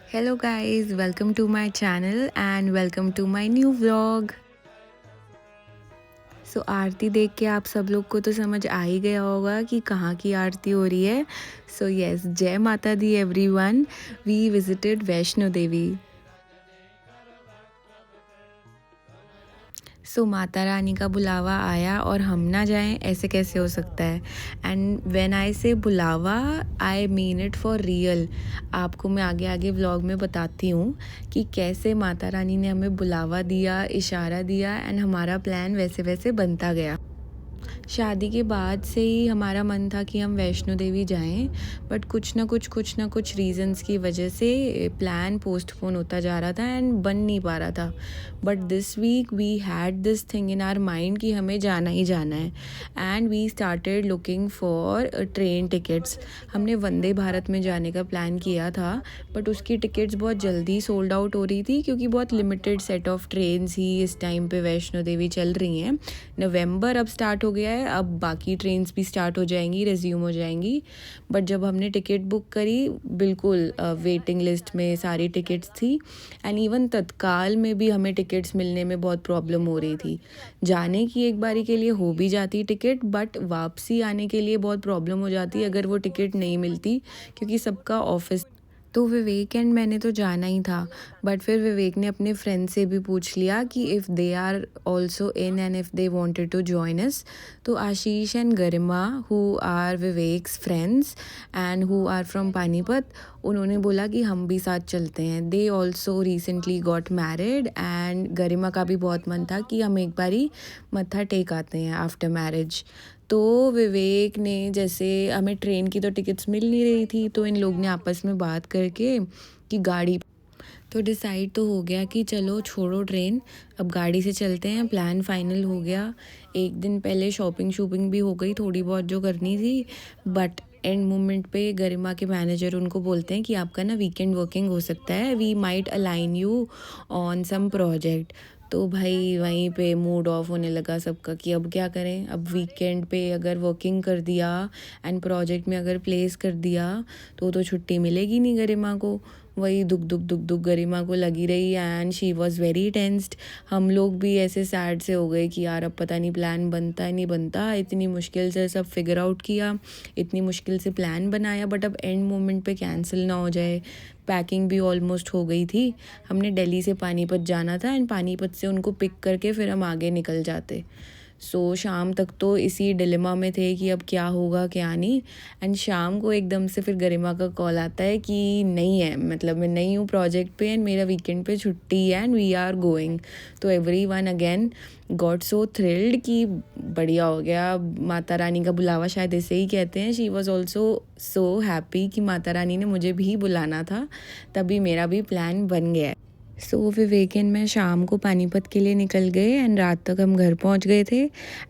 Hello guys, welcome to my channel and welcome to my new vlog. सो आरती देख के आप सब लोग को तो समझ आ ही गया होगा कि कहाँ की आरती हो रही है. सो यस, जय माता दी everyone. We visited Vaishno Devi. सो माता रानी का बुलावा आया और हम ना जाएं, ऐसे कैसे हो सकता है. एंड व्हेन आई से बुलावा, I mean it for real. आपको मैं आगे आगे व्लॉग में बताती हूँ कि कैसे माता रानी ने हमें बुलावा दिया, इशारा दिया एंड हमारा प्लान वैसे वैसे बनता गया. शादी के बाद से ही हमारा मन था कि हम वैष्णो देवी जाएं, बट कुछ ना कुछ रीज़न्स की वजह से प्लान पोस्टपोन होता जा रहा था एंड बन नहीं पा रहा था. But this week we had this thing in our mind कि हमें जाना ही जाना है. And we started looking for train tickets. हमने वंदे भारत में जाने का प्लान किया था, बट उसकी टिकट्स बहुत जल्दी सोल्ड आउट हो रही थी क्योंकि बहुत लिमिटेड सेट ऑफ ट्रेन्स ही इस टाइम पे वैष्णो देवी चल रही हैं. नवंबर अब स्टार्ट हो गया है, अब बाकी ट्रेन्स भी स्टार्ट हो जाएंगी, रिज्यूम हो जाएंगी. बट जब हमने टिकट बुक करी, बिल्कुल वेटिंग लिस्ट में सारी टिकट्स थी. एंड इवन तत्काल में भी हमें टिकट्स मिलने में बहुत प्रॉब्लम हो रही थी. जाने की एक बारी के लिए हो भी जाती टिकट, बट वापसी आने के लिए बहुत प्रॉब्लम हो जाती अगर वो टिकट नहीं मिलती, क्योंकि सबका ऑफिस. तो विवेक एंड मैंने तो जाना ही था, बट फिर विवेक ने अपने फ्रेंड से भी पूछ लिया कि if they are also in and if they wanted to join us. तो Ashish and Garima, who are Vivek's friends and who are from Panipat, उन्होंने बोला कि हम भी साथ चलते हैं. They also recently got married and Garima का भी बहुत मन था कि हम एक बारी मत्था टेक आते हैं आफ्टर मैरिज. तो विवेक ने, जैसे हमें ट्रेन की तो टिकट्स मिल नहीं रही थी, तो इन लोग ने आपस में बात करके कि गाड़ी, तो डिसाइड तो हो गया कि चलो छोड़ो ट्रेन, अब गाड़ी से चलते हैं. प्लान फाइनल हो गया. एक दिन पहले शॉपिंग भी हो गई थोड़ी बहुत जो करनी थी. बट एंड मोमेंट पे गरिमा के मैनेजर उनको बोलते हैं कि आपका ना वीकेंड वर्किंग हो सकता है, we might align you on some project. तो भाई वहीं पे मूड ऑफ होने लगा सबका कि अब क्या करें. अब वीकेंड पे अगर वर्किंग कर दिया एंड प्रोजेक्ट में अगर प्लेस कर दिया तो छुट्टी मिलेगी नहीं गरिमा को. वही दुख गरिमा को लगी रही and she was very tensed. हम लोग भी ऐसे सैड से हो गए कि यार अब पता नहीं प्लान बनता है नहीं बनता. इतनी मुश्किल से सब फिगर आउट किया, इतनी मुश्किल से प्लान बनाया, बट अब एंड मोमेंट पे कैंसिल ना हो जाए. पैकिंग भी ऑलमोस्ट हो गई थी. हमने दिल्ली से पानीपत जाना था एंड पानीपत से उनको पिक करके फिर हम आगे निकल जाते. सो शाम तक तो इसी डिलेमा में थे कि अब क्या होगा क्या नहीं. एंड शाम को एकदम से फिर गरिमा का कॉल आता है कि नहीं है, मतलब मैं नहीं हूँ प्रोजेक्ट पे एंड मेरा वीकेंड पे छुट्टी है एंड वी आर गोइंग. तो everyone again got so thrilled कि बढ़िया हो गया, माता रानी का बुलावा शायद इसे ही कहते हैं. She was also so happy कि माता रानी ने मुझे भी बुलाना था, तभी मेरा भी प्लान बन गया. सो विवेक एंड मैं शाम को पानीपत के लिए निकल गए एंड रात तक हम घर पहुंच गए थे.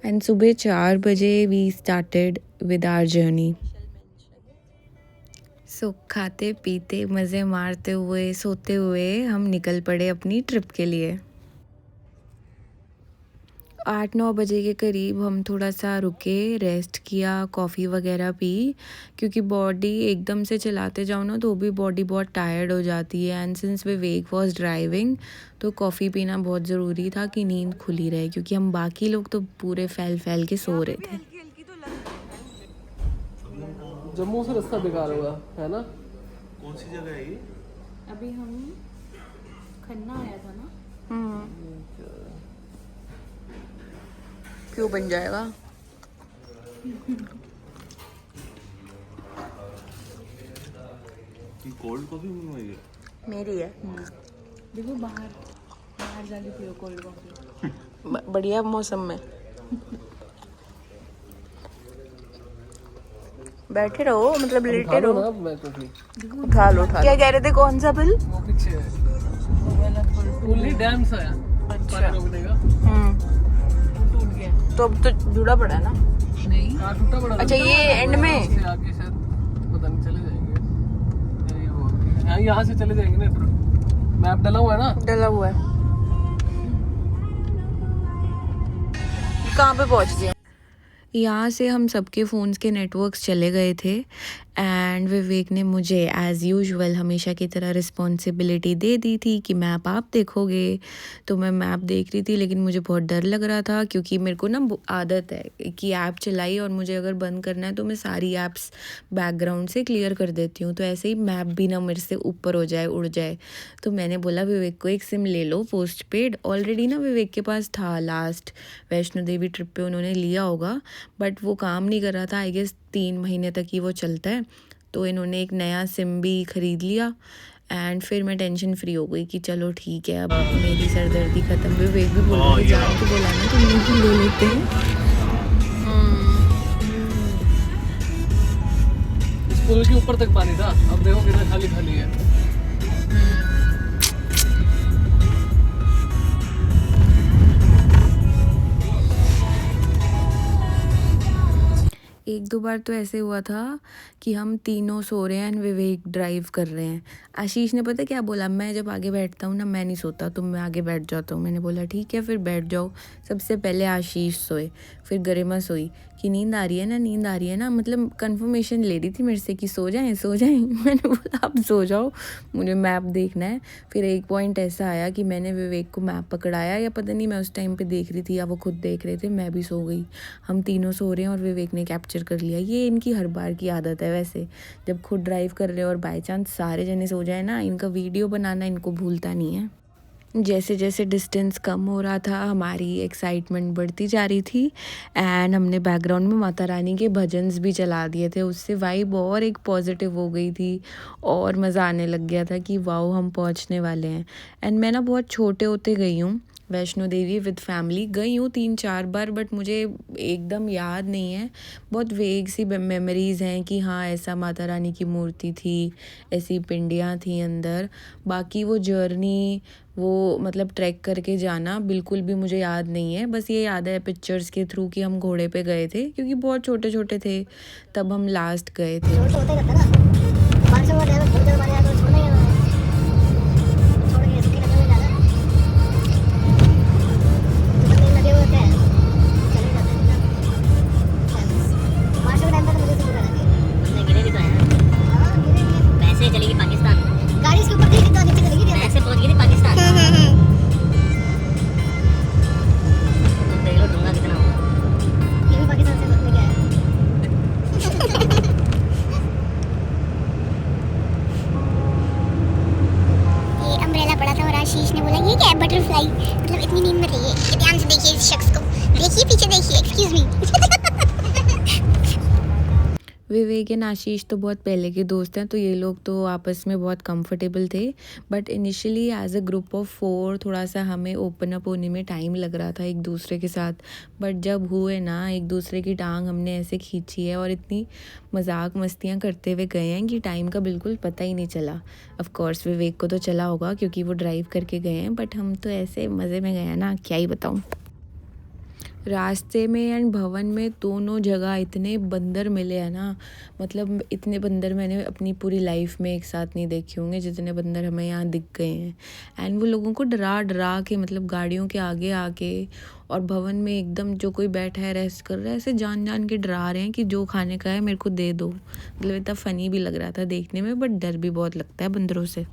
एंड सुबह 4 बजे we started with our journey. So खाते पीते मज़े मारते हुए सोते हुए हम निकल पड़े अपनी ट्रिप के लिए. 8-9 बजे के करीब हम थोड़ा सा रुके, रेस्ट किया, कॉफ़ी वगैरह पी, क्योंकि बॉडी एकदम से चलाते जाओ ना तो भी बॉडी बहुत टायर्ड हो जाती है. And since Vivek was driving तो कॉफ़ी पीना बहुत ज़रूरी था कि नींद खुली रहे, क्योंकि हम बाकी लोग तो पूरे फैल के सो रहे थे. जम्मू से रास्ता बेकार होगा, है ना? कौन सी जगह है ये? अभी हम खन्ना आया था ना. क्यों बन जाएगा. कोल्ड कॉफी मंगवाई है? मेरी है. देखो बाहर जाके पियो कोल्ड कॉफी. बढ़िया मौसम में बैठे रहो, मतलब लेटे रहो. ना मैं कॉफी उठा लो. क्या कह रहे थे, कौन सा बिल? वो पीछे है, फुल्ली डैम सा है. अच्छा. मिलेगा. टूट गया. तो अब तो जुड़ा पड़ा है ना. नहीं, हाँ टूटा पड़ा. अच्छा, ये एंड में से आगे शायद पता नहीं चले जाएंगे. ये वो हाँ, यहाँ से चले जाएंगे ना. मैप डला हुआ है ना. डला हुआ है. कहाँ पे पहुँच गए? यहाँ से हम सबके फ़ोन्स के नेटवर्क्स चले गए थे एंड विवेक ने मुझे एज़ यूजुअल हमेशा की तरह रिस्पॉन्सिबिलिटी दे दी थी कि मैप आप देखोगे। तो मैं मैप देख रही थी, लेकिन मुझे बहुत डर लग रहा था क्योंकि मेरे को ना आदत है कि ऐप चलाई और मुझे अगर बंद करना है तो मैं सारी ऐप्स बैकग्राउंड से क्लियर कर देती हूँ, तो ऐसे ही मैप भी ना मेरे से ऊपर हो जाए, उड़ जाए। तो मैंने बोला विवेक को एक सिम ले लो पोस्ट पेड। ऑलरेडी ना विवेक के पास था, लास्ट वैष्णो देवी ट्रिप पे उन्होंने लिया होगा, बट वो काम नहीं कर रहा था। आई गेस 3 महीने तक ही वो चलता है। तो इन्होंने एक नया सिम भी ख़रीद लिया एंड फिर मैं टेंशन फ्री हो गई कि चलो ठीक है, अब मेरी सरदर्दी ख़त्म। विवेक भी बोल रहे जान के बोला ना तो नहीं ले लेते हैं। इस पुल के ऊपर तक पानी था, अब देखो कितना खाली खाली है। एक दो बार तो ऐसे हुआ था कि हम तीनों सो रहे हैं एंड विवेक ड्राइव कर रहे हैं। आशीष ने पता क्या बोला, मैं जब आगे बैठता हूँ ना मैं नहीं सोता, तो मैं आगे बैठ जाता हूँ। मैंने बोला ठीक है फिर बैठ जाओ। सबसे पहले आशीष सोए, फिर गरिमा सोई कि नींद आ रही है ना, नींद आ रही है ना, मतलब कंफर्मेशन ले रही थी मेरे से कि सो जाएं सो जाएं। मैंने बोला आप सो जाओ, मुझे मैप देखना है। फिर एक पॉइंट ऐसा आया कि मैंने विवेक को मैप पकड़ाया, या पता नहीं मैं उस टाइम पे देख रही थी या वो खुद देख रहे थे, मैं भी सो गई। हम तीनों सो रहे हैं और विवेक ने कैप्चर कर लिया। ये इनकी हर बार की आदत है वैसे, जब खुद ड्राइव कर रहे हो और बाई चांस सारे जने सो जाए ना, इनका वीडियो बनाना इनको भूलता नहीं है। जैसे जैसे डिस्टेंस कम हो रहा था हमारी एक्साइटमेंट बढ़ती जा रही थी एंड हमने बैकग्राउंड में माता रानी के भजन्स भी चला दिए थे। उससे वाइब और एक पॉजिटिव हो गई थी और मज़ा आने लग गया था कि वाओ हम पहुंचने वाले हैं। एंड मैं ना बहुत छोटे होते गई हूँ वैष्णो देवी विद फैमिली, गई हूँ 3-4 बार, बट मुझे एकदम याद नहीं है। बहुत वेग सी मेमोरीज़ हैं कि हाँ ऐसा माता रानी की मूर्ति थी, ऐसी पिंडियाँ थी अंदर। बाकी वो जर्नी, वो मतलब ट्रैक करके जाना बिल्कुल भी मुझे याद नहीं है। बस ये याद है पिक्चर्स के थ्रू कि हम घोड़े पे गए थे, क्योंकि बहुत छोटे छोटे थे तब हम लास्ट गए थे। आशीष ने बोला ये क्या है बटरफ्लाई, मतलब इतनी नींद में रहिए, ध्यान से देखिए इस शख्स को, देखिए पीछे देखिए, एक्सक्यूज मी। विवेक एंड आशीष तो बहुत पहले के दोस्त हैं, तो ये लोग तो आपस में बहुत कंफर्टेबल थे। But initially as a group of 4 थोड़ा सा हमें ओपन अप होने में टाइम लग रहा था एक दूसरे के साथ। बट जब हुए ना, एक दूसरे की टांग हमने ऐसे खींची है और इतनी मजाक मस्तियाँ करते हुए गए हैं कि टाइम का बिल्कुल पता ही नहीं चला। ऑफ कोर्स विवेक को तो चला होगा क्योंकि वो ड्राइव करके गए हैं, बट हम तो ऐसे मज़े में गए हैं ना, क्या ही बताऊँ। रास्ते में एंड भवन में दोनों जगह इतने बंदर मिले हैं ना, मतलब इतने बंदर मैंने अपनी पूरी लाइफ में एक साथ नहीं देखे होंगे जितने बंदर हमें यहाँ दिख गए हैं। एंड वो लोगों को डरा डरा के, मतलब गाड़ियों के आगे आके, और भवन में एकदम जो कोई बैठा है रेस्ट कर रहा है ऐसे जान जान के डरा रहे हैं कि जो खाने का है मेरे को दे दो। मतलब इतना फ़नी भी लग रहा था देखने में, बट डर भी बहुत लगता है बंदरों से।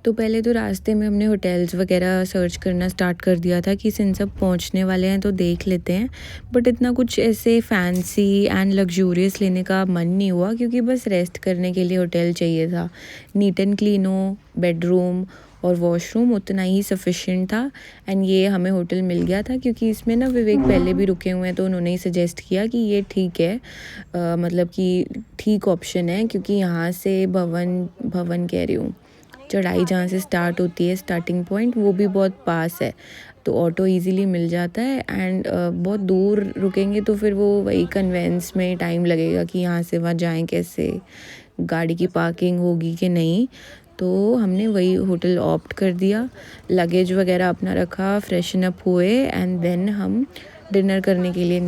तो पहले तो रास्ते में हमने होटल्स वगैरह सर्च करना स्टार्ट कर दिया था कि सिंस सब पहुंचने वाले हैं तो देख लेते हैं। बट इतना कुछ ऐसे फैंसी एंड लग्जूरियस लेने का मन नहीं हुआ, क्योंकि बस रेस्ट करने के लिए होटल चाहिए था। नीट एंड क्लीन हो, बेडरूम और वॉशरूम उतना ही सफिशिएंट था। एंड ये हमें होटल मिल गया था क्योंकि इसमें ना विवेक पहले भी रुके हुए हैं, तो उन्होंने ही सजेस्ट किया कि ये ठीक है, मतलब कि ठीक ऑप्शन है, क्योंकि यहाँ से भवन कह रही हूँ, चढ़ाई जहाँ से स्टार्ट होती है स्टार्टिंग पॉइंट, वो भी बहुत पास है, तो ऑटो इजीली मिल जाता है। एंड बहुत दूर रुकेंगे तो फिर वो वही कन्वेंस में टाइम लगेगा कि यहाँ से वहाँ जाएं कैसे, गाड़ी की पार्किंग होगी कि नहीं। तो हमने वही होटल ऑप्ट कर दिया। लगेज वगैरह अपना रखा, फ्रेशन अप हुए एंड देन हम डिनर करने के लिए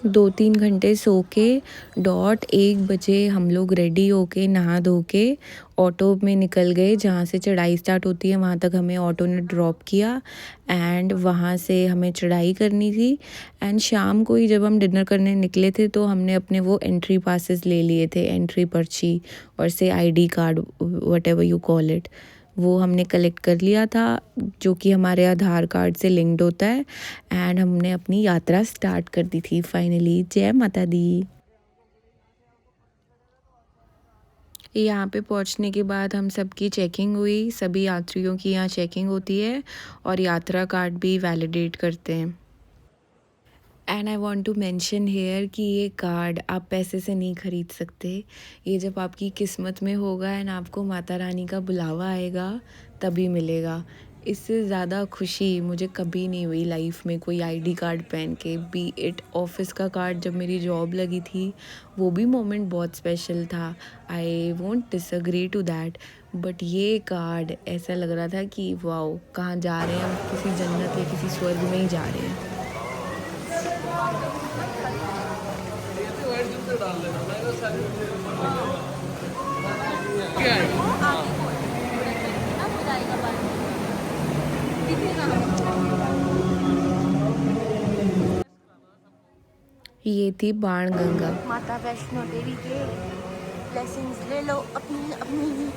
2-3 घंटे सो के डॉट 1 बजे हम लोग रेडी होके नहा धो के ऑटो में निकल गए। जहाँ से चढ़ाई स्टार्ट होती है वहाँ तक हमें ऑटो ने ड्रॉप किया एंड वहाँ से हमें चढ़ाई करनी थी। एंड शाम को ही जब हम डिनर करने निकले थे तो हमने अपने वो एंट्री पासेस ले लिए थे, एंट्री पर्ची और से ID card, what ever you call it, वो हमने कलेक्ट कर लिया था जो कि हमारे आधार कार्ड से लिंक्ड होता है। एंड हमने अपनी यात्रा स्टार्ट कर दी थी फाइनली। जय माता दी। यहाँ पे पहुँचने के बाद हम सबकी चेकिंग हुई, सभी यात्रियों की यहाँ चेकिंग होती है और यात्रा कार्ड भी वैलिडेट करते हैं। And I want to mention here कि ये कार्ड आप पैसे से नहीं ख़रीद सकते। ये जब आपकी किस्मत में होगा एंड आपको माता रानी का बुलावा आएगा तभी मिलेगा। इससे ज़्यादा खुशी मुझे कभी नहीं हुई लाइफ में कोई आईडी कार्ड पहन के, बी इट ऑफिस का कार्ड। जब मेरी जॉब लगी थी वो भी मोमेंट बहुत स्पेशल था, I won't disagree to that, but ये कार्ड ऐसा लग रहा था कि वाओ, कहाँ जा रहे हैं हम, किसी जन्नत या किसी स्वर्ग में ही जा रहे हैं। ये थी बाणगंगा। माता वैष्णो देवी के ब्लेसिंग्स ले लो। अपनी अपनी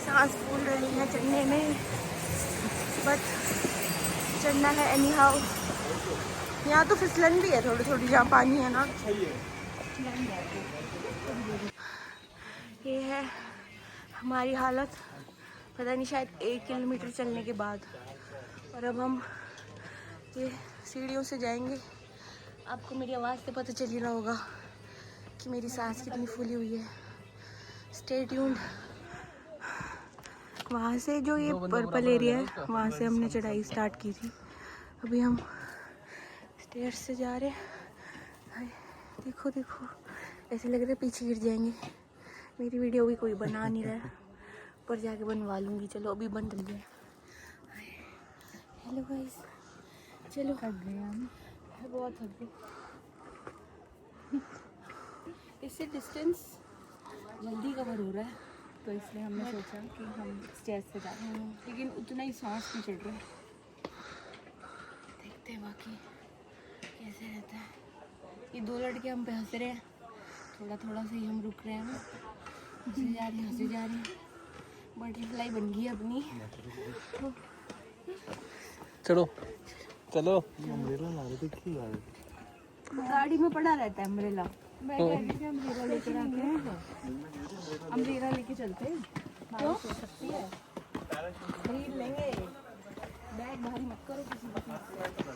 सांस फूल रही है चढ़ने में, बट चढ़ना है एनी हाउ। यहाँ तो फिसलन भी है थोड़ी थोड़ी, जहाँ पानी है ना। ये है हमारी हालत, पता नहीं शायद 1 किलोमीटर चलने के बाद। और अब हम ये सीढ़ियों से जाएंगे। आपको मेरी आवाज़ से पता चल ही रहा होगा कि मेरी सांस कितनी फूली हुई है। Stay tuned. वहाँ से जो ये पर्पल एरिया है वहाँ से हमने चढ़ाई स्टार्ट की थी। अभी हम स्टेयर्स से जा रहे हैं। देखो देखो, ऐसे लग रहा है पीछे गिर जाएंगे। मेरी वीडियो भी कोई बना नहीं रहा है, पर जाके बनवा लूँगी। चलो अभी बन रही है। हेलो गाइस, चलो थक गए हम, बहुत थक गए। इससे डिस्टेंस जल्दी कवर हो रहा है तो इसलिए हमने सोचा कि हम स्टेज से जा रहे हैं, लेकिन उतना ही सांस नहीं चढ़ रहा है। देखते हैं बाकी कैसे रहता है। ये 2 लड़के हम पे हंस रहे हैं, थोड़ा थोड़ा से ही हम रुक रहे हैं ना, हंसे जा रहे हैं हंसे जा रहे हैं। बटरफ्लाई बन गई अपनी। चलो चलो। गाड़ी में पड़ा रहता है अम्ब्रेला। मैं कह रही थी अम्ब्रेला लेकर आके, अम्ब्रेला लेके चलते हैं, बारिश हो सकती है। खरीद लेंगे, बैग भारी मत करो किसी को।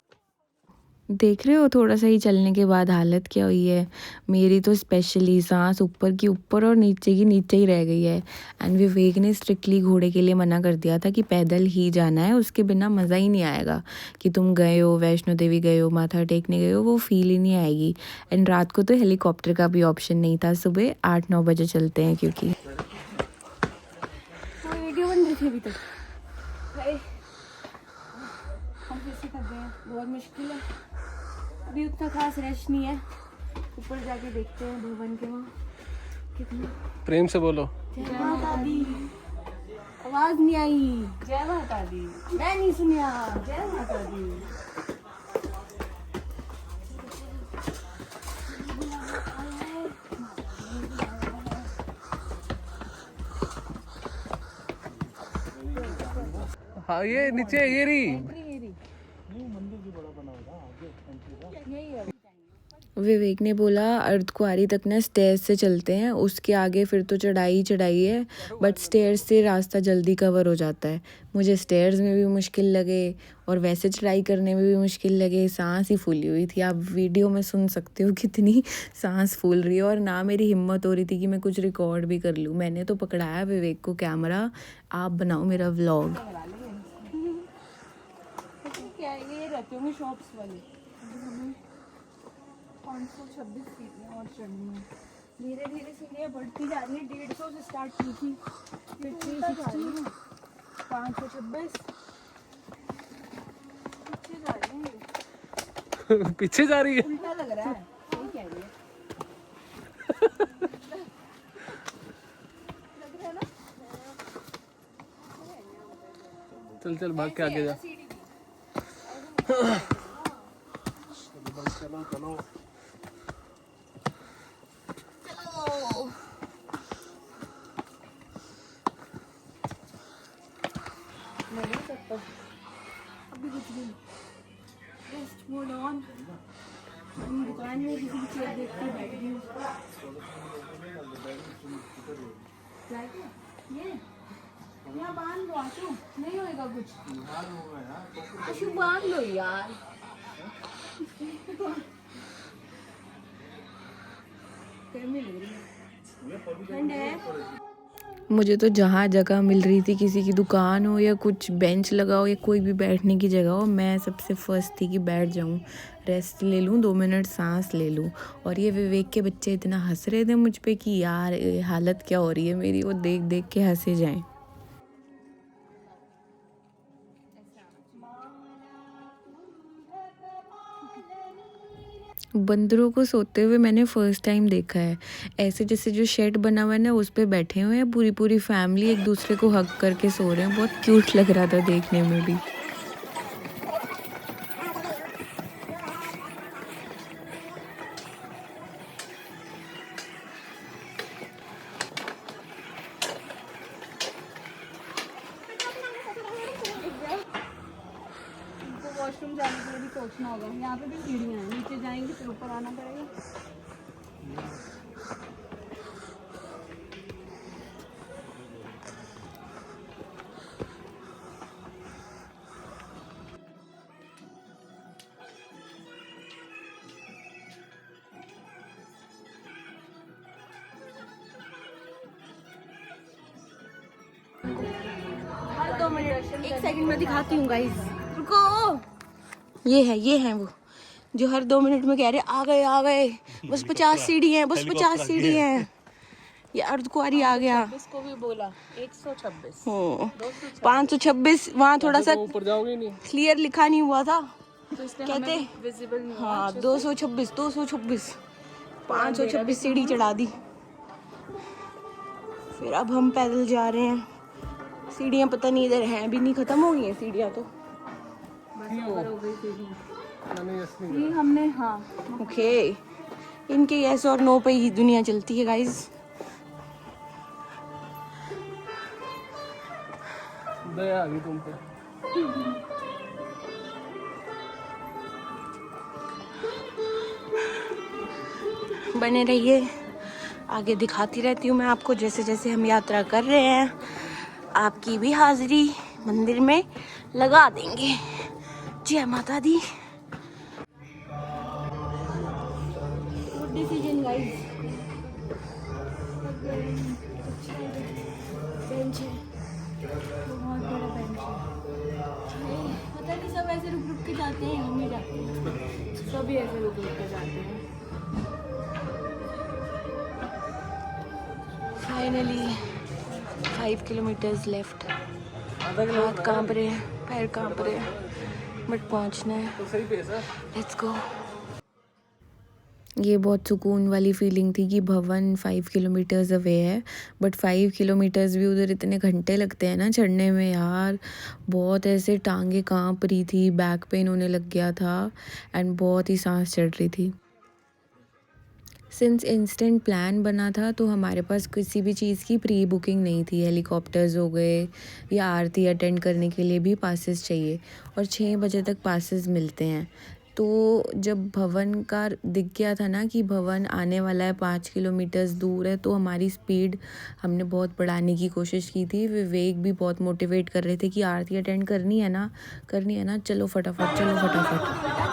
देख रहे हो थोड़ा सा ही चलने के बाद हालत क्या हुई है मेरी। तो स्पेशली सांस ऊपर की ऊपर और नीचे की नीचे ही रह गई है। एंड विवेक ने स्ट्रिक्टली घोड़े के लिए मना कर दिया था कि पैदल ही जाना है, उसके बिना मज़ा ही नहीं आएगा। कि तुम गए हो वैष्णो देवी गए हो, माथा टेकने गए हो, वो फील ही नहीं आएगी। एंड रात को तो हेलीकॉप्टर का भी ऑप्शन नहीं था, सुबह 8-9 बजे चलते हैं क्योंकि वीडियो बन रही थी अभी तक। हम फिर से थक गए हैं, बहुत मुश्किल है। अभी उतना खास रश नहीं है, ऊपर जाके देखते हैं भवन के वहाँ कितना। प्रेम से बोलो। जय माता दी। आवाज नहीं आई। जय माता दी। मैं नहीं सुनिया। जय माता दी। हाँ ये नीचे ये रही। विवेक ने बोला अर्धकुंवारी तक ना स्टेयर्स से चलते हैं, उसके आगे फिर तो चढ़ाई चढ़ाई है, बट स्टेयर्स से रास्ता जल्दी कवर हो जाता है। मुझे स्टेयर्स में भी मुश्किल लगे और वैसे चढ़ाई करने में भी मुश्किल लगे, सांस ही फूली हुई थी। आप वीडियो में सुन सकते हो कितनी सांस फूल रही है। और ना मेरी हिम्मत हो रही थी कि मैं कुछ रिकॉर्ड भी कर लूँ। मैंने तो पकड़ाया विवेक को कैमरा, आप बनाओ मेरा व्लॉग। क्या ये रहते होंगे शॉप्स वाले। 526 सीढ़ियाँ और चढ़नी है। धीरे धीरे सीढ़ियाँ बढ़ती जा रही है। 150 से स्टार्ट की थी, फिर 360, 526 पीछे जा रही है। पीछे जा रही है। उल्टा लग रहा है। चल चल भाग के आगे जा। चलो चलो अभी कुछ नहीं, रेस्ट मोड ऑन। दुकान में किसी की चेयर देख के बैठ गई हूँ। ये यहाँ बांध लो आशु, नहीं होएगा कुछ। आशु बांध लो यार। गर्मी लग रही है, ठंड है। मुझे तो जहाँ जगह मिल रही थी, किसी की दुकान हो या कुछ बेंच लगा हो या कोई भी बैठने की जगह हो, मैं सबसे फर्स्ट थी कि बैठ जाऊँ, रेस्ट ले लूँ, 2 मिनट सांस ले लूँ। और ये विवेक के बच्चे इतना हंस रहे थे मुझ पे कि यार ये हालत क्या हो रही है मेरी, वो देख देख के हंसे जाएं। बंदरों को सोते हुए मैंने फर्स्ट टाइम देखा है। ऐसे जैसे जो शेड बना हुआ है ना, उस पे बैठे हुए हैं पूरी पूरी फैमिली, एक दूसरे को हग करके सो रहे हैं। बहुत क्यूट लग रहा था देखने में भी। वॉशरूम जाने के लिए भी सोचना होगा। यहाँ पे भी सीढ़ियाँ हैं, नीचे जाएंगे फिर ऊपर आना पड़ेगा। हर 2 मिनट 1 सेकंड में दिखाती हूँ गाइस, रुको। ये है वो जो हर 2 मिनट में कह रहे आ गए, बस 50 सीढ़ी हैं, बस 50 सीढ़ी हैं। ये अर्धकुंवारी आ गया। इसको भी बोला 126। 526 वहाँ थोड़ा सा ऊपर जाओगे नहीं। क्लियर लिखा नहीं हुआ था, तो इसलिए कहते विजिबल नहीं। हाँ 226 526 सीढ़ी चढ़ा दी। फिर अब हम पैदल जा रहे हैं। सीढ़ियाँ पता नहीं इधर हैं भी नहीं, खत्म हो गई हैं सीढ़ियाँ तो। ये हमने हाँ ओके, इनके यस और नो पे ही दुनिया चलती है गाइस। दया आ गई तुम पे। बने रहिए, आगे दिखाती रहती हूँ मैं आपको जैसे जैसे हम यात्रा कर रहे हैं। आपकी भी हाजिरी मंदिर में लगा देंगे। जय माता दी। Good decision guys. बेंच है, बहुत बड़ा बेंच है। पता नहीं सब ऐसे रुक रुक के जाते हैं, हम ही जाते हैं। सभी ऐसे रुक रुक के जाते हैं। Finally 5 kilometres left. हाथ कांप रहे हैं, पैर कांप रहे हैं, बट पहुंचना है। तो सही पेस है। Let's go. ये बहुत सुकून वाली फीलिंग थी कि भवन 5 किलोमीटर्स अवे है, बट 5 किलोमीटर्स भी उधर इतने घंटे लगते हैं ना चढ़ने में यार। बहुत ऐसे टांगे कांप रही थी, बैक पेन होने लग गया था एंड बहुत ही सांस चढ़ रही थी। सिंस इंस्टेंट प्लान बना था तो हमारे पास किसी भी चीज़ की प्री बुकिंग नहीं थी। हेलीकॉप्टर्स हो गए या आरती अटेंड करने के लिए भी पासेस चाहिए और 6 बजे तक पासेस मिलते हैं। तो जब भवन का दिख गया था ना कि भवन आने वाला है, 5 किलोमीटर्स दूर है, तो हमारी स्पीड हमने बहुत बढ़ाने की कोशिश की थी। विवेक भी बहुत मोटिवेट कर रहे थे कि आरती अटेंड करनी है ना, चलो फटाफट, चलो फटाफट।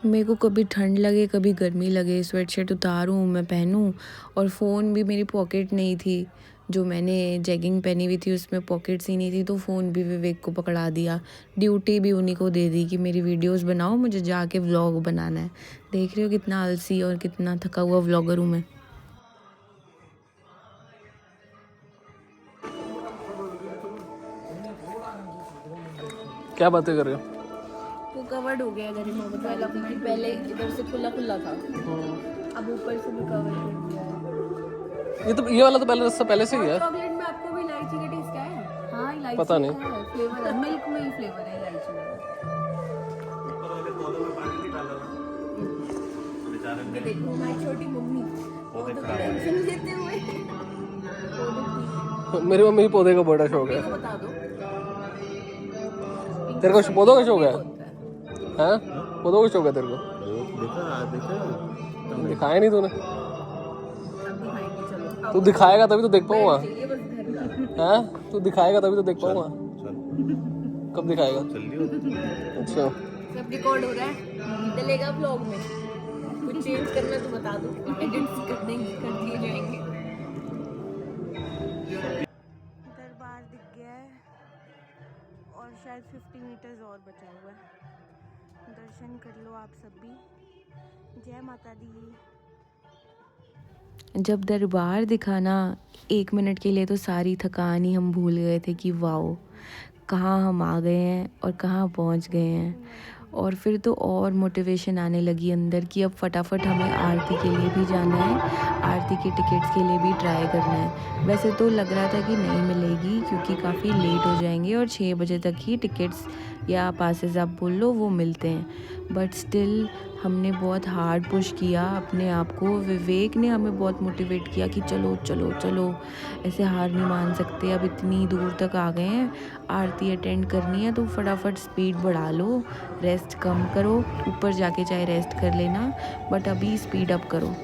मेरे को कभी ठंड लगे कभी गर्मी लगे, स्वेटशर्ट उतारूँ मैं पहनूँ, और फ़ोन भी मेरी पॉकेट नहीं थी। जो मैंने जैगिंग पहनी हुई थी उसमें पॉकेट्स ही नहीं थी, तो फ़ोन भी विवेक को पकड़ा दिया। ड्यूटी भी उन्हीं को दे दी कि मेरी वीडियोस बनाओ, मुझे जाके व्लॉग बनाना है। देख रहे हो कितना आलसी और कितना थका हुआ व्लॉगर हूँ मैं। क्या बातें कर रहे हो? वो कवर्ड हो गया इधर डेवलपमेंट, पहले इधर से खुला खुला था, अब ऊपर से भी कवर कर दिया है। ये वाला तो पहले रास्ता पहले से ही है। चॉकलेट में आपको भी इलायची का टेस्ट है? हाँ इलायची पता नहीं। है, फ्लेवर है, मिल्क में ही फ्लेवर है इलायची का। ये देखो हमारी छोटी मम्मी पौधों की टेंशन लेते हुए मेरी मम्मी को पौधे का बड़ा शौक है। बता दो तेरे को पौधों का शौक है? हाँ पौधों का शौक है तेरे को? देखा दिखाया नहीं तूने। अब दिखाएंगे, चलो तू दिखाएगा तभी तो देख पाऊंगा। ये बस घर में हाँ तू दिखाएगा तभी तो देख पाऊंगा। चल कब दिखाएगा? चल लियो। अच्छा सब रिकॉर्ड हो रहा है, चलेगा ब्लॉग में। कुछ चेंज करना तो बता दो, एडिट्स कर देंगे, कर दिए जाएंगे। दरबार दिख गया है और शायद 50 मीटर्स और बचा हुआ है। दर्शन कर लो आप सब भी। जय माता दी। जब दरबार दिखा ना, 1 मिनट के लिए तो सारी थकान ही हम भूल गए थे कि वाओ कहाँ हम आ गए हैं और कहाँ पहुँच गए हैं। और फिर तो और मोटिवेशन आने लगी अंदर कि अब फटाफट हमें आरती के लिए भी जाना है, आरती के टिकट्स के लिए भी ट्राई करना है। वैसे तो लग रहा था कि नहीं मिलेगी क्योंकि काफ़ी लेट हो जाएंगे और 6 बजे तक ही टिकट्स या पासेस आप बोल लो वो मिलते हैं, बट स्टिल हमने बहुत हार्ड पुश किया अपने आप को। विवेक ने हमें बहुत मोटिवेट किया कि चलो चलो चलो, ऐसे हार नहीं मान सकते, अब इतनी दूर तक आ गए हैं, आरती अटेंड करनी है तो फटाफट स्पीड बढ़ा लो, रेस्ट कम करो, ऊपर जाके चाहे रेस्ट कर लेना बट अभी स्पीड अप करो।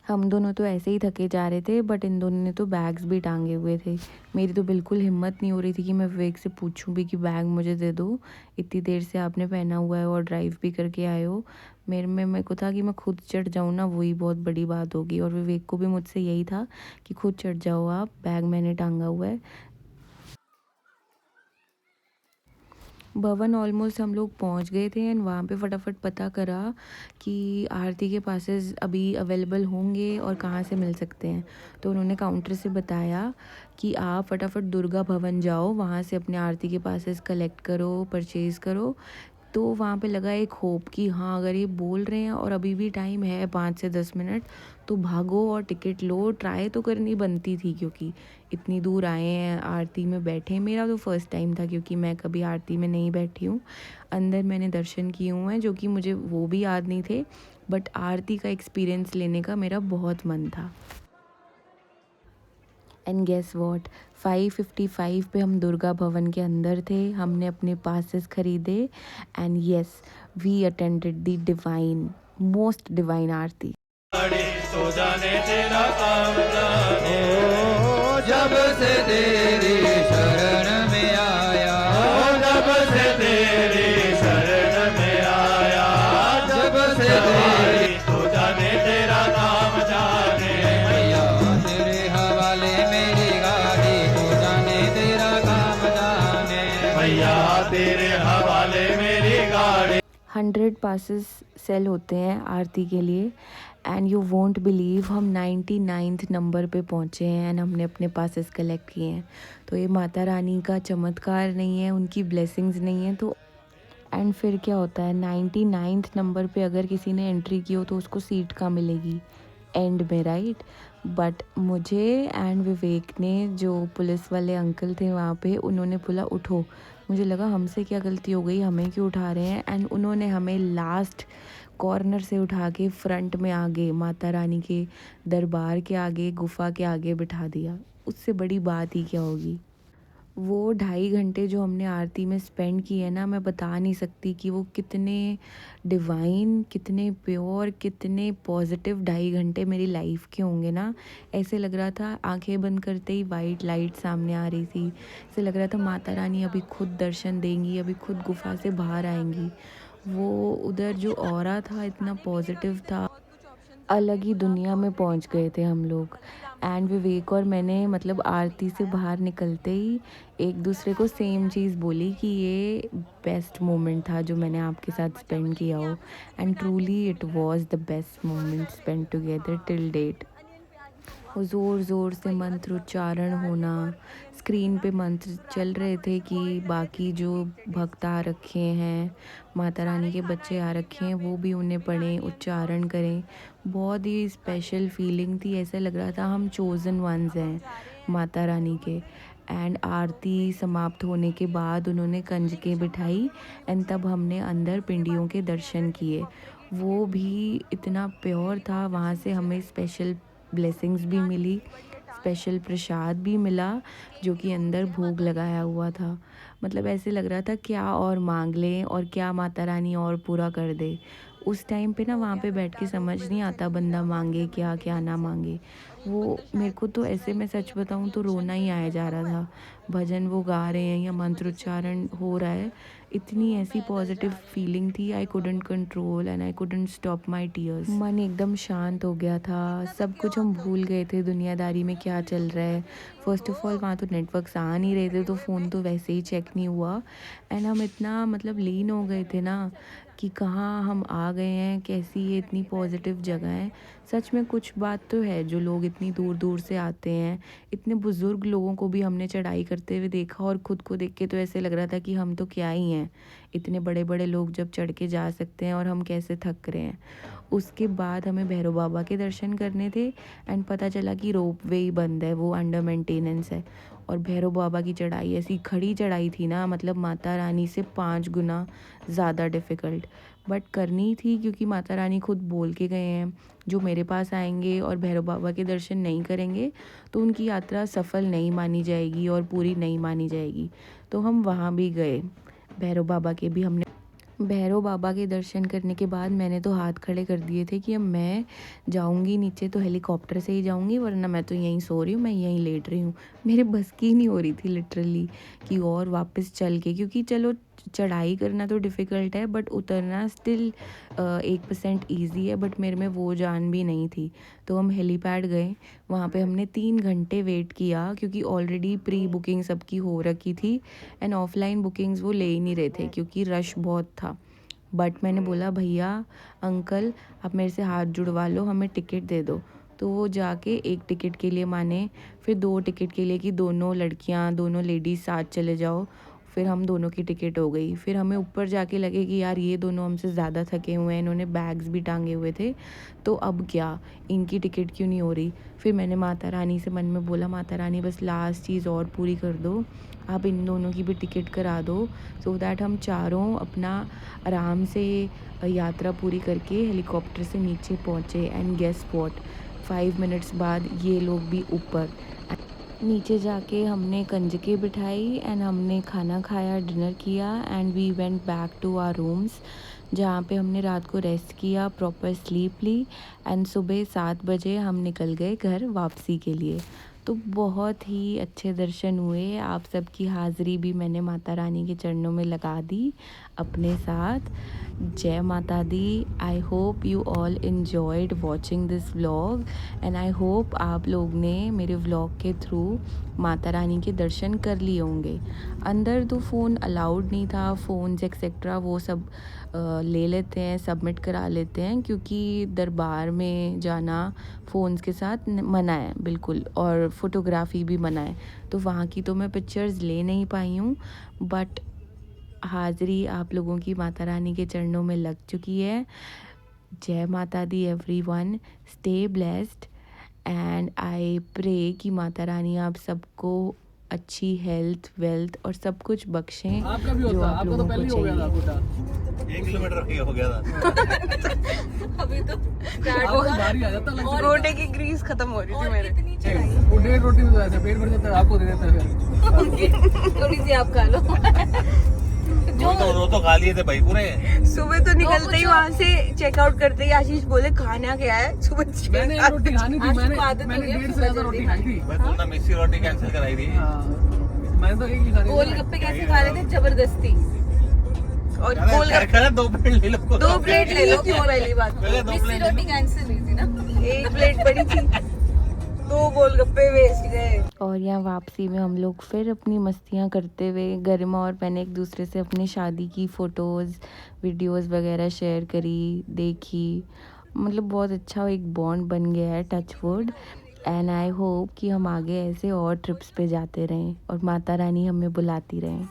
हम दोनों तो ऐसे ही थके जा रहे थे बट इन दोनों ने तो बैग्स भी टांगे हुए थे। मेरी तो बिल्कुल हिम्मत नहीं हो रही थी कि मैं विवेक से पूछूं भी कि बैग मुझे दे दो, इतनी देर से आपने पहना हुआ है और ड्राइव भी करके आए हो। मेरे को था कि मैं खुद चढ़ जाऊँ ना, वही बहुत बड़ी बात होगी, और विवेक को भी मुझसे यही था कि खुद चढ़ जाओ आप, बैग मैंने टांगा हुआ है। भवन ऑलमोस्ट हम लोग पहुंच गए थे एंड वहाँ पे फटाफट पता करा कि आरती के पासेस अभी अवेलेबल होंगे और कहाँ से मिल सकते हैं। तो उन्होंने काउंटर से बताया कि आप फटाफट दुर्गा भवन जाओ, वहाँ से अपने आरती के पासेस कलेक्ट करो, परचेज़ करो। तो वहाँ पे लगा एक होप कि हाँ अगर ये बोल रहे हैं और अभी भी टाइम है 5 से 10 मिनट, तो भागो और टिकट लो। ट्राई तो करनी बनती थी क्योंकि इतनी दूर आए हैं, आरती में बैठे। मेरा तो फर्स्ट टाइम था क्योंकि मैं कभी आरती में नहीं बैठी हूँ। अंदर मैंने दर्शन किए हुए हैं जो कि मुझे वो भी याद नहीं थे, बट आरती का एक्सपीरियंस लेने का मेरा बहुत मन था। एंड गेस व्हाट, 5:55 पे हम दुर्गा भवन के अंदर थे। हमने अपने पासेस खरीदे and yes, we attended the divine, most divine aarti. तो जाने तेरा काम जाने, जब से तेरी शरण में आया, जब से तेरी शरण में आया, जब से तेरी तो जाने तेरा काम जाने। मैया तेरे हवाले मेरी गाड़ी, तो जाने तेरा काम जाने। मैया तेरे हवाले मेरी गाड़ी। 100 पासेस सेल होते हैं आरती के लिए एंड यू वोंट बिलीव हम 99th नंबर पे पहुँचे हैं एंड हमने अपने पासेस कलेक्ट किए हैं। तो ये माता रानी का चमत्कार नहीं है, उनकी ब्लेसिंग्स नहीं है। तो एंड फिर क्या होता है, 99th नंबर पे अगर किसी ने एंट्री की हो तो उसको सीट कहाँ मिलेगी एंड में, राइट। बट मुझे एंड विवेक ने, जो पुलिस वाले अंकल थे वहाँ पे, उन्होंने बोला उठो। मुझे लगा हमसे क्या गलती हो गई, हमें क्यों उठा रहे हैं, एंड उन्होंने हमें लास्ट कॉर्नर से उठा के फ्रंट में आगे माता रानी के दरबार के आगे, गुफा के आगे बिठा दिया। उससे बड़ी बात ही क्या होगी। वो 2.5 घंटे जो हमने आरती में स्पेंड किए ना, मैं बता नहीं सकती कि वो कितने डिवाइन, कितने प्योर, कितने पॉजिटिव 2.5 घंटे मेरी लाइफ के होंगे ना। ऐसे लग रहा था आंखें बंद करते ही वाइट लाइट सामने आ रही थी, ऐसे लग रहा था माता रानी अभी खुद दर्शन देंगी, अभी खुद गुफा से बाहर आएंगी। वो उधर जो ऑरा था इतना पॉजिटिव था। अलग ही दुनिया में पहुंच गए थे हम लोग। एंड विवेक और मैंने मतलब आरती से बाहर निकलते ही एक दूसरे को सेम चीज़ बोली कि ये बेस्ट मोमेंट था जो मैंने आपके साथ स्पेंड किया हो। And truly it was the best moment spend together till date. ज़ोर ज़ोर से मंत्र उच्चारण होना, स्क्रीन पे मंत्र चल रहे थे कि बाकी जो भक्त आ रखे हैं, माता रानी के बच्चे आ रखे हैं, वो भी उन्हें पढ़ें, उच्चारण करें। बहुत ही स्पेशल फीलिंग थी, ऐसा लग रहा था हम चोज़न वंस हैं माता रानी के। एंड आरती समाप्त होने के बाद उन्होंने कंजकें बिठाई एंड तब हमने अंदर पिंडियों के दर्शन किए। वो भी इतना प्योर था, वहाँ से हमें स्पेशल ब्लेसिंग्स भी मिली, स्पेशल प्रसाद भी मिला जो कि अंदर भोग लगाया हुआ था। मतलब ऐसे लग रहा था क्या और मांग लें और क्या माता रानी और पूरा कर दे। उस टाइम पे ना वहाँ पे बैठ के समझ नहीं आता बंदा मांगे क्या क्या ना मांगे। वो मेरे को तो ऐसे में सच बताऊँ तो रोना ही आया जा रहा था। भजन वो गा रहे हैं या मंत्रोच्चारण हो रहा है, इतनी ऐसी पॉजिटिव फीलिंग थी, I couldn't control and I couldn't stop my tears. मन एकदम शांत हो गया था, सब कुछ हम भूल गए थे दुनियादारी में क्या चल रहा है। फर्स्ट ऑफ ऑल वहाँ तो नेटवर्क्स आ नहीं रहे थे तो फ़ोन तो वैसे ही चेक नहीं हुआ। एंड हम इतना मतलब लीन हो गए थे ना कि कहाँ हम आ गए हैं, कैसी ये इतनी पॉजिटिव जगह है। सच में कुछ बात तो है, जो लोग इतनी दूर दूर से आते हैं, इतने बुज़ुर्ग लोगों को भी हमने चढ़ाई करते हुए देखा और ख़ुद को देख के तो ऐसे लग रहा था कि हम तो क्या ही हैं, इतने बड़े बड़े लोग जब चढ़ के जा सकते हैं और हम कैसे थक रहे हैं। उसके बाद हमें भैरव बाबा के दर्शन करने थे एंड पता चला कि रोप वे ही बंद है, वो अंडर मेंटेनेंस है। और भैरव बाबा की चढ़ाई ऐसी खड़ी चढ़ाई थी ना, मतलब माता रानी से 5 गुना ज़्यादा डिफ़िकल्ट, बट करनी थी क्योंकि माता रानी खुद बोल के गए हैं जो मेरे पास आएंगे और भैरव बाबा के दर्शन नहीं करेंगे तो उनकी यात्रा सफल नहीं मानी जाएगी और पूरी नहीं मानी जाएगी। तो हम वहाँ भी गए, भैरव बाबा के भी हमने भैरव बाबा के दर्शन करने के बाद मैंने तो हाथ खड़े कर दिए थे कि अब मैं जाऊंगी नीचे तो हेलीकॉप्टर से ही जाऊंगी, वरना मैं तो यहीं सो रही हूँ, मैं यहीं लेट रही हूँ। मेरे बस की नहीं हो रही थी लिटरली कि और वापस चल के, क्योंकि चलो चढ़ाई करना तो डिफ़िकल्ट है बट उतरना स्टिल 1% ईजी है, बट मेरे में वो जान भी नहीं थी। तो हम हेलीपैड गए, वहाँ पे हमने 3 घंटे वेट किया क्योंकि ऑलरेडी प्री बुकिंग सबकी हो रखी थी एंड ऑफलाइन बुकिंग्स वो ले ही नहीं रहे थे क्योंकि रश बहुत था। बट मैंने बोला भैया अंकल आप मेरे से हाथ जुड़वा लो, हमें टिकट दे दो। तो वो जाके 1 टिकट के लिए माने, फिर 2 टिकट के लिए कि दोनों लड़कियां दोनों लेडीज़ साथ चले जाओ, फिर हम दोनों की टिकट हो गई। फिर हमें ऊपर जाके लगे कि यार ये दोनों हमसे ज़्यादा थके हुए हैं, इन्होंने बैग्स भी टांगे हुए थे, तो अब क्या, इनकी टिकट क्यों नहीं हो रही। फिर मैंने माता रानी से मन में बोला माता रानी बस लास्ट चीज़ और पूरी कर दो, आप इन दोनों की भी टिकट करा दो सो दैट हम चारों अपना आराम से यात्रा पूरी करके हेलीकॉप्टर से नीचे पहुँचे। एंड गेस व्हाट, 5 मिनट्स बाद ये लोग भी ऊपर। नीचे जाके हमने कंजके बिठाई एंड हमने खाना खाया, डिनर किया and we went back to our rooms, जहाँ पे हमने रात को रेस्ट किया, प्रॉपर स्लीप ली एंड सुबह 7 बजे हम निकल गए घर वापसी के लिए। तो बहुत ही अच्छे दर्शन हुए, आप सबकी हाज़िरी भी मैंने माता रानी के चरणों में लगा दी अपने साथ। जय माता दी। I hope you all enjoyed watching this vlog and I hope आप लोग ने मेरे व्लॉग के थ्रू माता रानी के दर्शन कर लिए होंगे। अंदर तो फ़ोन अलाउड नहीं था, फ़ोन्स एक्सेट्रा वो सब ले लेते हैं, सबमिट करा लेते हैं क्योंकि दरबार में जाना फ़ोन्स के साथ मना है बिल्कुल, और फ़ोटोग्राफ़ी भी मना है। तो वहाँ की तो मैं पिक्चर्स ले नहीं पाई हूँ, बट हाज़िरी आप लोगों की माता रानी के चरणों में लग चुकी है। जय माता दी everyone, stay blessed and I pray कि माता रानी आप सबको अच्छी हेल्थ, वेल्थ और सब कुछ बख्शें आपका भी जो होता, आप आपका तो लोगों पहले को ही हो गया था चाहिए। कोटा। 1 किलोमीटर हो गया था। अभी तो आपको भारी आ जाता लग जाता। गोडे की ग्रीस खत्म हो रही थी मेरे। इतनी चढ़ाई वो 1.5 रोटी में जाता है, पेट भर जाता है, आपको दे देता है फिर। थोड़ी सी आप खा लो। वो तो खा लिए थे भाई पूरे। सुबह तो निकलते ही वहाँ से चेकआउट करते ही आशीष बोले खाना क्या है सुबह। मैंने 1 रोटी खानी थी, आज मैंने तो आदत हो मैंने गई, 1.5 से ज़्यादा रोटी खाई थी। मैं तुमने मिस्सी रोटी कैंसिल कराई थी। हाँ, मैंने तो एक ही खानी थी। गोलगप्पे कैसे खा रहे थे जबरदस्ती। और गोलगप्पे 2 प्लेट ले लो 2 प्लेट ले लो, क्यों पहली बात। पहले 2 प्लेट रोटी कैंसिल हुई थी ना। 1 प्लेट बड़ी थी, 2 गोलगप्पे वेस्ट गए। और यहाँ वापसी में हम लोग फिर अपनी मस्तियाँ करते हुए, गरिमा और मैंने एक दूसरे से अपनी शादी की फ़ोटोज़ वीडियोज़ वगैरह शेयर करी, देखी। मतलब बहुत अच्छा एक बॉन्ड बन गया है, touch wood. And I hope कि हम आगे ऐसे और ट्रिप्स पे जाते रहें और माता रानी हमें बुलाती रहें।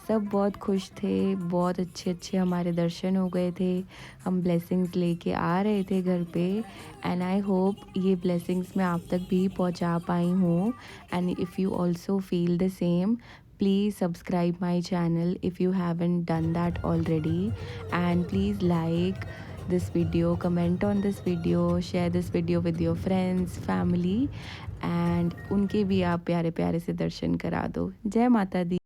सब बहुत खुश थे, बहुत अच्छे अच्छे हमारे दर्शन हो गए थे। हम ब्लेसिंग्स लेके आ रहे थे घर पे। एंड आई होप ये ब्लेसिंग्स मैं आप तक भी पहुंचा पाई हूँ। And if you also feel the same, please subscribe my channel if you haven't done that already, and please like this video, comment on this video, share this video with your friends, family, and उनके भी आप प्यारे प्यारे से दर्शन करा दो। जय माता दी।